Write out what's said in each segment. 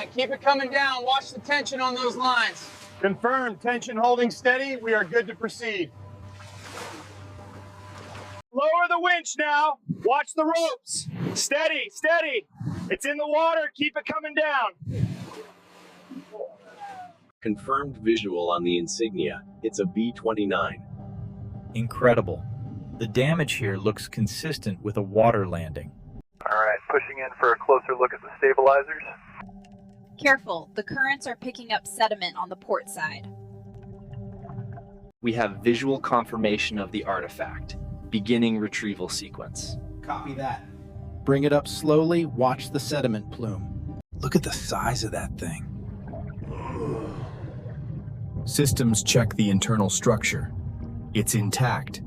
right, keep it coming down. Watch the tension on those lines. Confirmed, tension holding steady. We are good to proceed. Lower the winch now. Watch the ropes. Steady, steady. It's in the water. Keep it coming down. Confirmed visual on the insignia. It's a B-29. Incredible. The damage here looks consistent with a water landing. All right, pushing in for a closer look at the stabilizers. Careful, the currents are picking up sediment on the port side. We have visual confirmation of the artifact. Beginning retrieval sequence. Copy that. Bring it up slowly, watch the sediment plume. Look at the size of that thing. Systems check the internal structure. It's intact.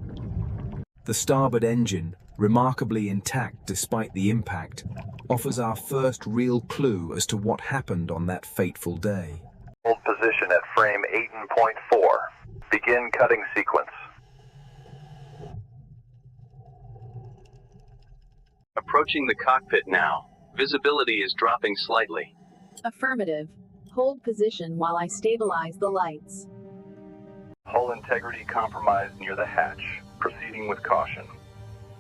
The starboard engine, remarkably intact despite the impact, offers our first real clue as to what happened on that fateful day. Hold position at frame 8.4. Begin cutting sequence. Approaching the cockpit now. Visibility is dropping slightly. Affirmative. Hold position while I stabilize the lights. Hull integrity compromised near the hatch. Proceeding with caution.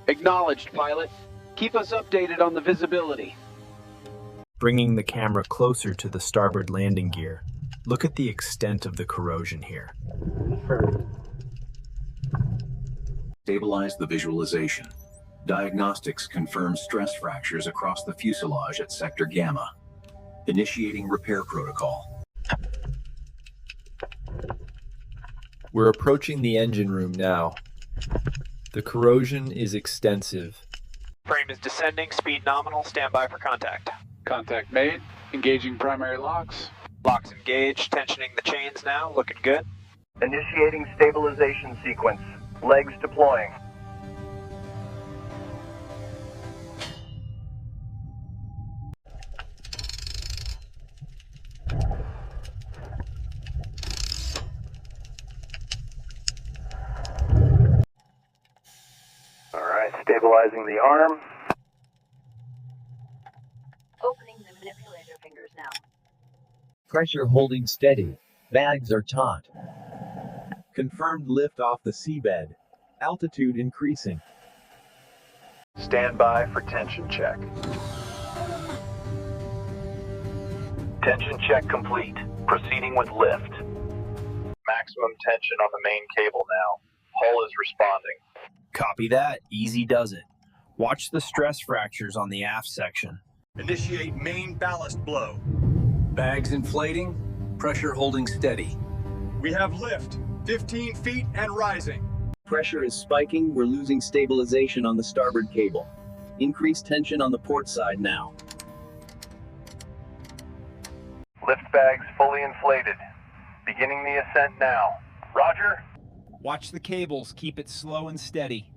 Acknowledged, pilot. Keep us updated on the visibility. Bringing the camera closer to the starboard landing gear, look at the extent of the corrosion here. Stabilize the visualization. Diagnostics confirm stress fractures across the fuselage at Sector Gamma. Initiating repair protocol. We're approaching the engine room now. The corrosion is extensive. Frame is descending, speed nominal, stand by for contact. Contact made. Engaging primary locks. Locks engaged, tensioning the chains now, looking good. Initiating stabilization sequence. Legs deploying. Stabilizing the arm. Opening the manipulator fingers now. Pressure holding steady. Bags are taut. Confirmed lift off the seabed. Altitude increasing. Stand by for tension check. Tension check complete. Proceeding with lift. Maximum tension on the main cable now. Hull is responding. Copy that. Easy does it. Watch the stress fractures on the aft section. Initiate main ballast blow. Bags inflating. Pressure holding steady. We have lift. 15 feet and rising. Pressure is spiking. We're losing stabilization on the starboard cable. Increase tension on the port side now. Lift bags fully inflated. Beginning the ascent now. Roger. Watch the cables, keep it slow and steady.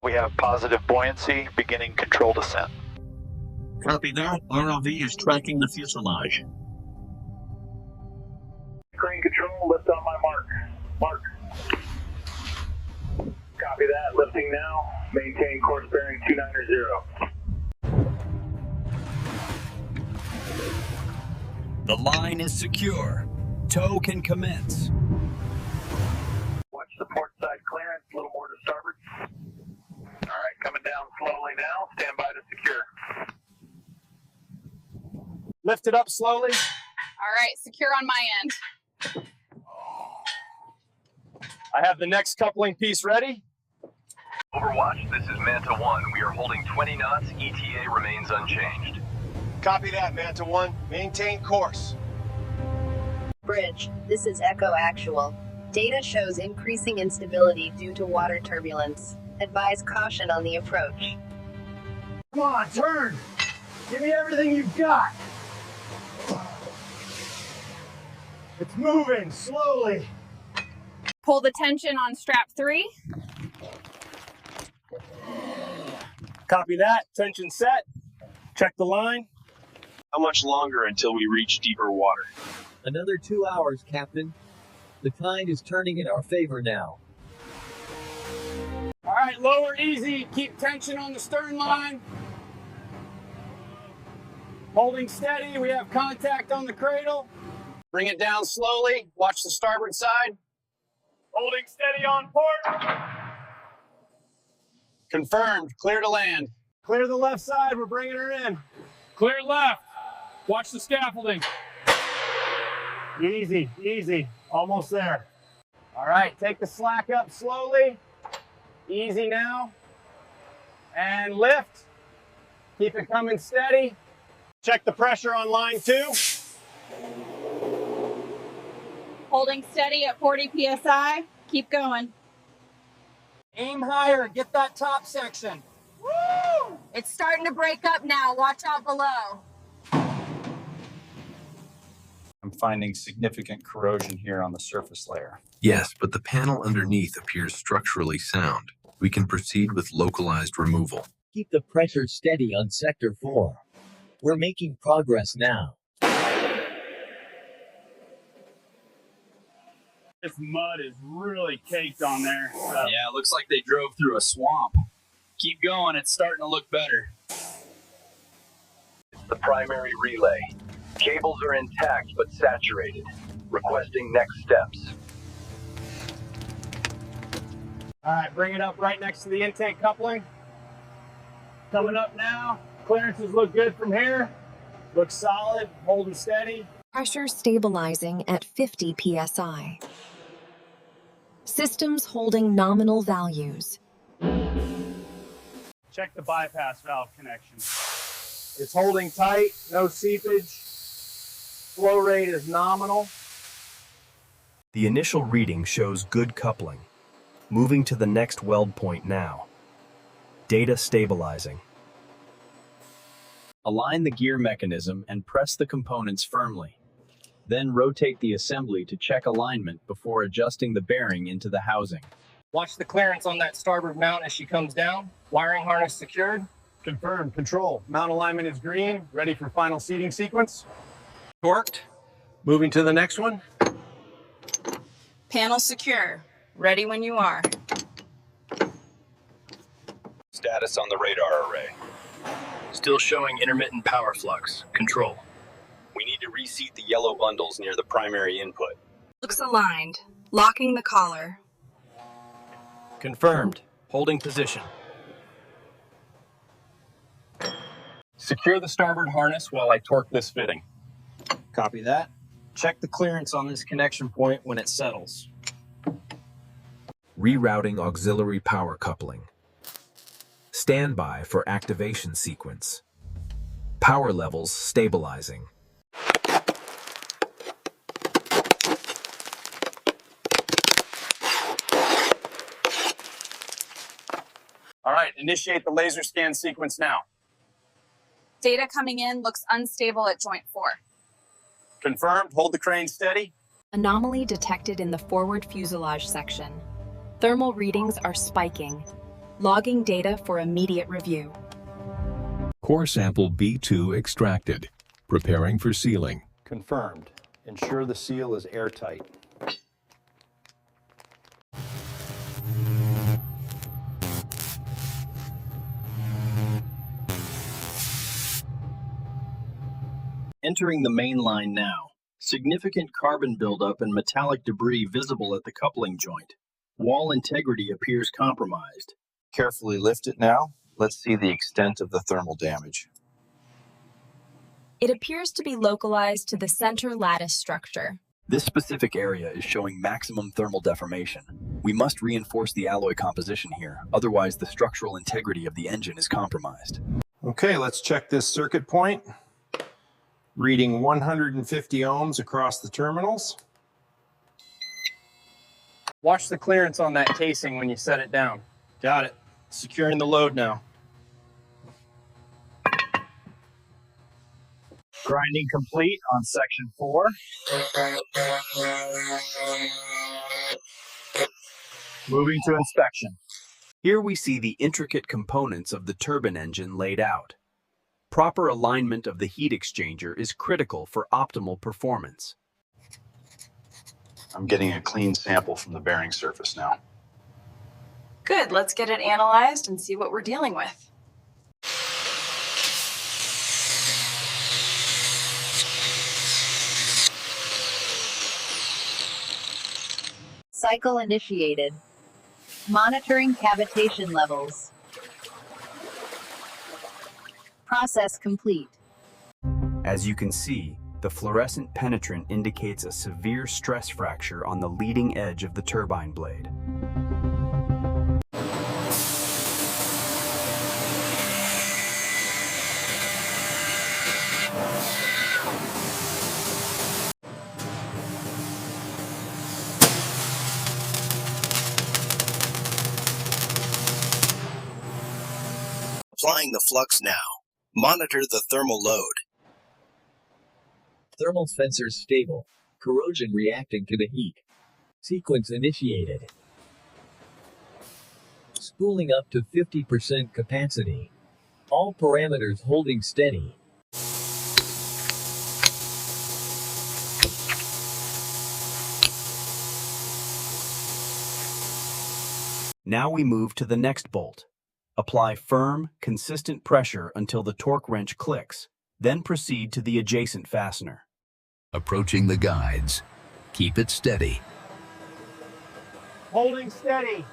We have positive buoyancy, beginning controlled ascent. Copy that. ROV is tracking the fuselage. Crane control, lift on my mark. Mark. Copy that, lifting now. Maintain course bearing 290. The line is secure. Tow can commence. Watch the port side clearance, a little more to starboard. All right, coming down slowly now. Stand by to secure. Lift it up slowly. All right, secure on my end. I have the next coupling piece ready. Overwatch, this is Manta 1. We are holding 20 knots. ETA remains unchanged. Copy that, Manta 1. Maintain course. Bridge, this is Echo Actual. Data shows increasing instability due to water turbulence. Advise caution on the approach. Come on, turn. Give me everything you've got. It's moving slowly. Pull the tension on strap 3. Copy that. Tension set. Check the line. How much longer until we reach deeper water? Another 2 hours, Captain. The tide is turning in our favor now. All right, lower easy. Keep tension on the stern line. Holding steady, we have contact on the cradle. Bring it down slowly. Watch the starboard side. Holding steady on port. Confirmed. Clear to land. Clear the left side, we're bringing her in. Clear left. Watch the scaffolding. Easy, easy. Almost there. All right, take the slack up slowly. Easy now. And lift. Keep it coming steady. Check the pressure on line 2. Holding steady at 40 psi. Keep going. Aim higher, get that top section. Woo! It's starting to break up now. Watch out below. I'm finding significant corrosion here on the surface layer. Yes, but the panel underneath appears structurally sound. We can proceed with localized removal. Keep the pressure steady on Sector 4. We're making progress now. This mud is really caked on there. Yeah, it looks like they drove through a swamp. Keep going, it's starting to look better. The primary relay. Cables are intact but saturated. Requesting next steps. All right, bring it up right next to the intake coupling. Coming up now. Clearances look good from here. Looks solid, holding steady. Pressure stabilizing at 50 psi. Systems holding nominal values. Check the bypass valve connection. It's holding tight, no seepage. Flow rate is nominal. The initial reading shows good coupling. Moving to the next weld point now. Data stabilizing. Align the gear mechanism and press the components firmly. Then rotate the assembly to check alignment before adjusting the bearing into the housing. Watch the clearance on that starboard mount as she comes down. Wiring harness secured. Confirmed. Control. Mount alignment is green. Ready for final seating sequence. Torqued. Moving to the next one. Panel secure. Ready when you are. Status on the radar array. Still showing intermittent power flux. Control. We need to reseat the yellow bundles near the primary input. Looks aligned. Locking the collar. Confirmed. Holding position. Secure the starboard harness while I torque this fitting. Copy that. Check the clearance on this connection point when it settles. Rerouting auxiliary power coupling. Standby for activation sequence. Power levels stabilizing. All right, initiate the laser scan sequence now. Data coming in looks unstable at joint 4. Confirmed. Hold the crane steady. Anomaly detected in the forward fuselage section. Thermal readings are spiking. Logging data for immediate review. Core sample B2 extracted. Preparing for sealing. Confirmed. Ensure the seal is airtight. Entering the main line now. Significant carbon buildup and metallic debris visible at the coupling joint. Wall integrity appears compromised. Carefully lift it now. Let's see the extent of the thermal damage. It appears to be localized to the center lattice structure. This specific area is showing maximum thermal deformation. We must reinforce the alloy composition here, otherwise the structural integrity of the engine is compromised. Okay, let's check this circuit point. Reading 150 ohms across the terminals. Watch the clearance on that casing when you set it down. Got it. Securing the load now. Grinding complete on section 4. Moving to inspection. Here we see the intricate components of the turbine engine laid out. Proper alignment of the heat exchanger is critical for optimal performance. I'm getting a clean sample from the bearing surface now. Good, let's get it analyzed and see what we're dealing with. Cycle initiated. Monitoring cavitation levels. Process complete. As you can see, the fluorescent penetrant indicates a severe stress fracture on the leading edge of the turbine blade. Applying the flux now. Monitor the thermal load. Thermal sensors stable. Corrosion reacting to the heat. Sequence initiated. Spooling up to 50% capacity. All parameters holding steady. Now we move to the next bolt. Apply firm, consistent pressure until the torque wrench clicks, then proceed to the adjacent fastener. Approaching the guides. Keep it steady. Holding steady.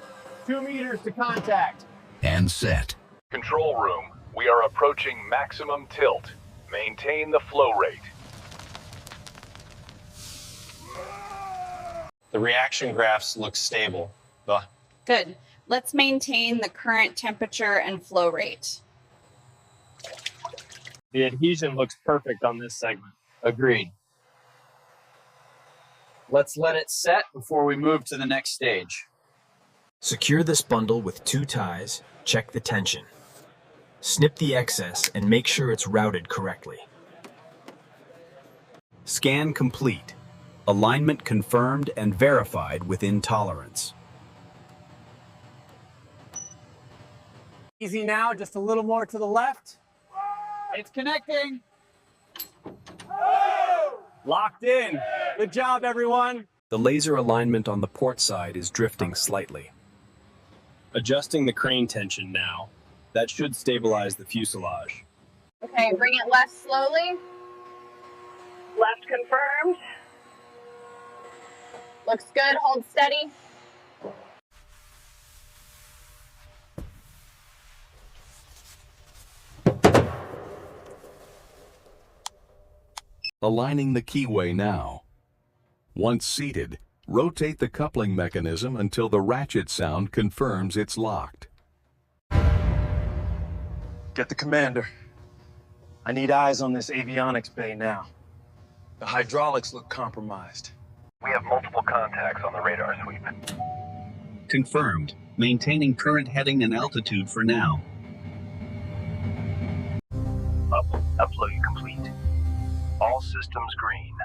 2 meters to contact. And set. Control room, we are approaching maximum tilt. Maintain the flow rate. The reaction graphs look stable. Good. Let's maintain the current temperature and flow rate. The adhesion looks perfect on this segment. Agreed. Let's let it set before we move to the next stage. Secure this bundle with 2 ties, check the tension. Snip the excess and make sure it's routed correctly. Scan complete. Alignment confirmed and verified within tolerance. Easy now, just a little more to the left. It's connecting. Locked in. Good job, everyone. The laser alignment on the port side is drifting slightly. Adjusting the crane tension now. That should stabilize the fuselage. Okay, bring it left slowly. Left confirmed. Looks good, hold steady. Aligning the keyway now. Once seated, rotate the coupling mechanism until the ratchet sound confirms it's locked. Get the commander. I need eyes on this avionics bay now. The hydraulics look compromised. We have multiple contacts on the radar sweep. Confirmed. Maintaining current heading and altitude for now. Upload complete. All systems green.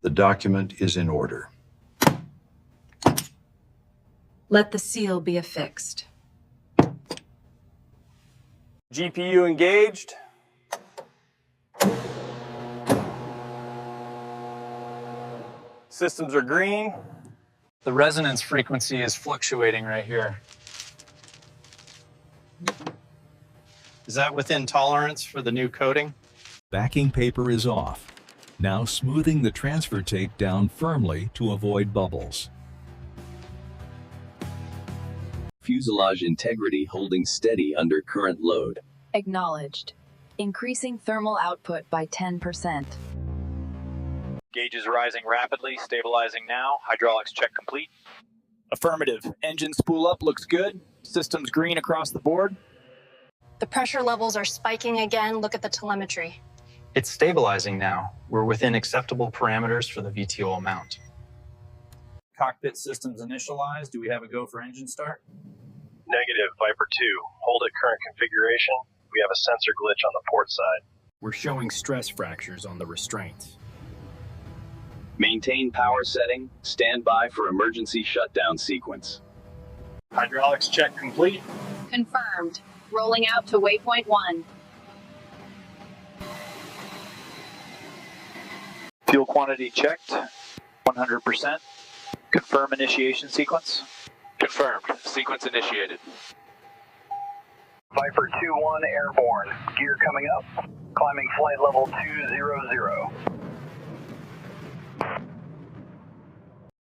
The document is in order. Let the seal be affixed. GPU engaged. Systems are green. The resonance frequency is fluctuating right here. Is that within tolerance for the new coating? Backing paper is off. Now smoothing the transfer tape down firmly to avoid bubbles. Fuselage integrity holding steady under current load. Acknowledged. Increasing thermal output by 10%. Gauges rising rapidly, stabilizing now. Hydraulics check complete. Affirmative. Engine spool up looks good. Systems green across the board. The pressure levels are spiking again. Look at the telemetry. It's stabilizing now. We're within acceptable parameters for the VTOL amount. Cockpit systems initialized. Do we have a go for engine start? Negative, Viper 2. Hold at current configuration. We have a sensor glitch on the port side. We're showing stress fractures on the restraints. Maintain power setting. Stand by for emergency shutdown sequence. Hydraulics check complete. Confirmed. Rolling out to waypoint 1. Fuel quantity checked. 100%. Confirm initiation sequence. Confirmed. Sequence initiated. Viper 2-1 airborne. Gear coming up. Climbing flight level 200.